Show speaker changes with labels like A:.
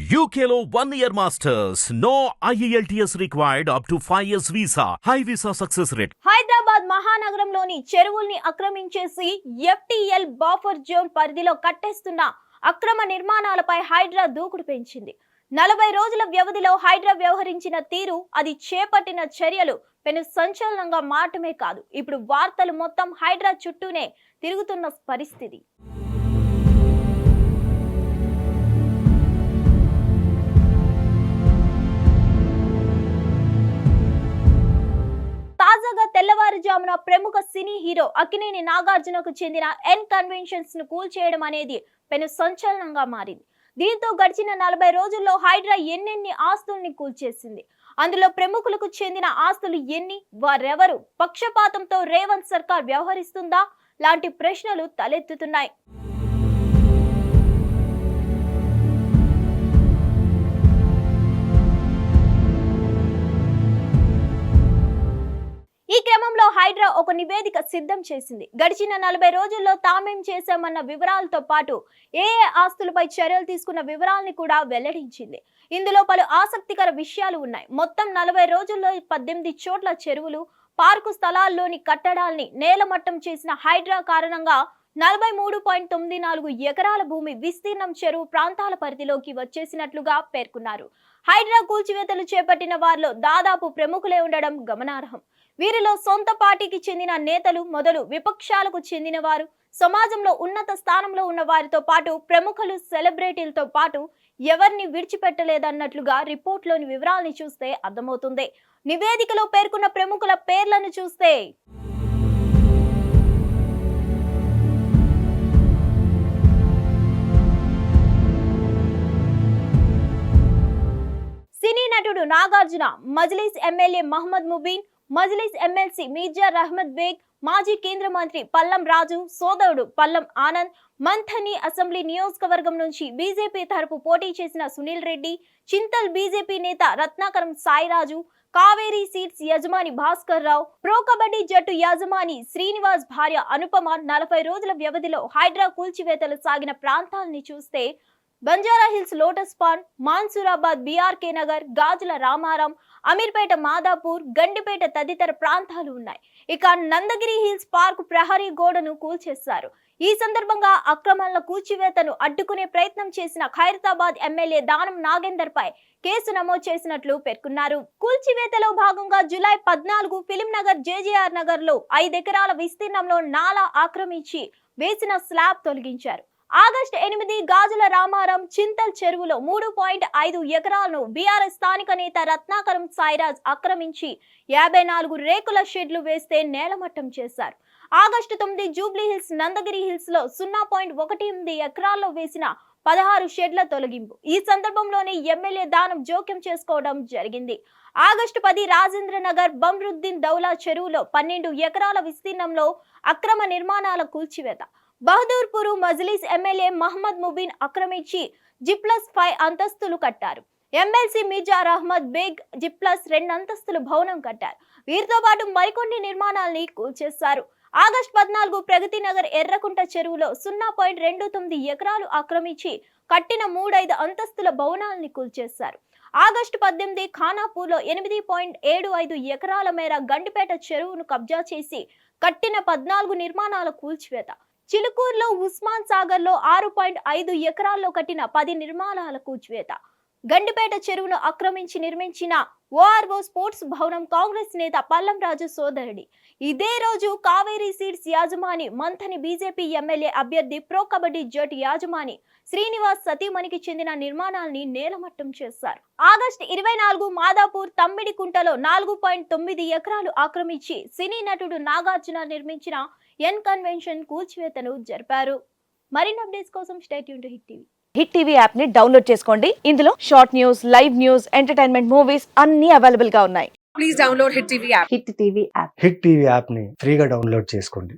A: UKLO 1 year masters. No IELTS required up to 5 years visa. High visa success rate.
B: Hyderabad మహానగరంలోని చెరువుల్ని ఆక్రమించేసి FTL buffer zone పరిధిలో కట్టేస్తున్న అక్రమ నిర్మాణాలపై హైడ్రా దూకుడు పెంచింది. 40 రోజుల వ్యవధిలో హైడ్రా వ్యవహరించిన తీరు, అది చేపట్టిన చర్యలు పెను సంచలనంగా మారటమే కాదు, ఇప్పుడు వార్తలు మొత్తం హైడ్రా చుట్టూనే తిరుగుతున్న పరిస్థితి. తాజాగా తెల్లవారుజామున ప్రముఖ సినీ హీరో అక్కినేని నాగార్జునకు చెందిన ఎన్ కన్వెన్షన్స్ ను కూల్చేయడం అనేది పెను సంచలనంగా మారింది. దీంతో గడిచిన 40 రోజుల్లో హైడ్రా ఎన్నెన్ని ఆస్తుల్ని కూల్చేసింది, అందులో ప్రముఖులకు చెందిన ఆస్తులు ఎన్ని, వారెవరు, పక్షపాతంతో రేవంత్ సర్కార్ వ్యవహరిస్తుందా లాంటి ప్రశ్నలు తలెత్తుతున్నాయి. ఈ క్రమంలో హైడ్రా ఒక నివేదిక సిద్ధం చేసింది. గడిచిన 40 రోజుల్లో తామేం చేశామన్న వివరాలతో పాటు ఏ ఆస్తులపై చర్యలు తీసుకున్న వివరాల్ని కూడా వెల్లడించింది. ఇందులో పలు ఆసక్తికర విషయాలు ఉన్నాయి. మొత్తం 40 రోజుల్లో 18 చోట్ల చెరువులు, పార్కు స్థలాల్లోని కట్టడాల్ని నేలమట్టం చేసిన హైడ్రా కారణంగా 43.94 ఎకరాల భూమి విస్తీర్ణం చెరువు ప్రాంతాల పరిధిలోకి వచ్చేసినట్లుగా పేర్కొన్నారు. హైడ్రా కూల్చివేతలు చేపట్టిన వారిలో దాదాపు ప్రముఖులే ఉండడం గమనార్హం. వీరిలో సొంత పార్టీకి చెందిన నేతలు మొదలు విపక్షాలకు చెందిన వారు, సమాజంలో ఉన్నత స్థానంలో ఉన్న వారితో పాటు ప్రముఖులు, సెలబ్రిటీలతో పాటు ఎవరిని విడిచిపెట్టలేదన్నట్లుగా రిపోర్ట్లోని వివరాలని చూస్తే అర్థమవుతుంది. నివేదికలో పేర్కొన్న ప్రముఖుల పేర్లను చూస్తే సినీ నటుడు నాగార్జున, మజ్లిస్ ఎమ్మెల్యే మహమ్మద్ ముబీన్, మజ్లిస్ ఎమ్మెల్సీ మీర్జా రహ్మద్ బేగ్, మాజీ కేంద్ర మంత్రి పల్లం రాజు సోదరుడు పల్లం ఆనంద్, మంథని అసెంబ్లీ నియోజకవర్గం నుంచి బీజేపీ తరపు పోటీ చేసిన సునీల్ రెడ్డి, చింతల్ బీజేపీ నేత రత్నాకరం సాయిరాజు, కావేరీ సీట్స్ యజమాని భాస్కర్ రావు, ప్రో కబడ్డీ జట్టు యజమాని శ్రీనివాస్ భార్య అనుపమ 40 రోజుల వ్యవధిలో హైడ్రా కూల్చివేతలు సాగిన ప్రాంతాలని చూస్తే Banjara Hills, Lotus Pond, Mansoorabad, BRK Nagar, Gajula Ramaram, Ameerpet, Madhapur, Gandipet తదితర ప్రాంతాలు ఉన్నాయి. ఇక నందగిరి హిల్స్ పార్క్ ప్రహరీ గోడను కూల్చేశారు. ఈ సందర్భంగా అక్రమాల కూల్చివేతను అడ్డుకునే ప్రయత్నం చేసిన ఖైరతాబాద్ ఎమ్మెల్యే దానం నాగేందర్ పై కేసు నమోదు చేసినట్లు పేర్కొన్నారు. కూల్చివేతలో భాగంగా July 14 film Nagar, JJR Nagar లో 5 ఎకరాల విస్తీర్ణంలో నాలా ఆక్రమించి వేసిన స్లాబ్ తొలగించారు. ఆగస్టు 8 గాజుల రామారం, చింతల్ చెరువులో 3.5 ఎకరాలను బీఆర్ఎస్ స్థానిక నేత రత్నాకరం సాయిరాజ్ ఆక్రమించి 54 రేకుల షెడ్లు వేస్తే నేలమట్టం చేశారు. August 9 Jubilee hills, Nandagiri hills లో 0.18 ఎకరాల్లో వేసిన 16 షెడ్ల తొలగింపు. ఈ సందర్భంలోనే ఎమ్మెల్యే దానం జోక్యం చేసుకోవడం జరిగింది. ఆగస్టు 10 రాజేంద్ర నగర్, బమ్రుద్దీన్ దౌలా చెరువులో 12 ఎకరాల విస్తీర్ణంలో అక్రమ నిర్మాణాల కూల్చివేత. బహదూర్పూర్ మజ్లిస్ ఎమ్మెల్యే మహమ్మద్ ముబీన్ ఆక్రమించి G+5 అంతస్తులు కట్టారు. ఎమ్మెల్సీ మీర్జా రహ్మద్ బేగ్ G+2 అంతస్తులు భవనం కట్టారు. వీరితో పాటు మరికొన్ని నిర్మాణాలని కూల్చేశారు. ఆగస్టు 14 ప్రగతి నగర్, ఎర్రకుంట చెరువులో 0.29 ఎకరాలు ఆక్రమించి కట్టిన 3-5 అంతస్తుల భవనాలని కూల్చేశారు. ఆగస్టు 18 ఖానాపూర్లో 8.75 ఎకరాల మేర గండిపేట చెరువును కబ్జా చేసి కట్టిన 14 నిర్మాణాల కూల్చివేత. చిలుకూరులో, ఉస్మాన్ సాగర్ లో 6.5 ఎకరాల్లో కట్టిన 10 నిర్మాణాల కూల్చివేత. గండిపేట చెరువును ఆక్రమించి నిర్మించిన ORO స్పోర్ట్స్ భవనం కాంగ్రెస్ నేత పల్లం రాజు సోదరుడి. ఇదే రోజు కావేరీ సీట్స్ యాజమాని, మంథని బీజేపీ ఎమ్మెల్యే అభ్యర్థి, ప్రో కబడ్డీ జట్టు యాజమాని శ్రీనివాస్ సతీమణికి చెందిన నిర్మాణాలని నేలమట్టం చేశారు. ఆగస్టు 24 మాదాపూర్ తమ్మిడికుంటలో 4.9 ఎకరాలు ఆక్రమించి సినీ నటుడు నాగార్జున నిర్మించిన ఎన్ కన్వెన్షన్ కూల్చివేతను జరిపారు. మరిన్ని అప్డేట్స్ కోసం stay tune to hit TV.
C: Hit TV app ని డౌన్లోడ్ చేసుకోండి. ఇందులో short news, live news, entertainment movies అన్ని అవైలబుల్ గా ఉన్నాయి.
D: Please download Hit TV app.
C: Hit TV app.
E: Hit TV యాప్ని ఫ్రీగా డౌన్లోడ్ చేసుకోండి.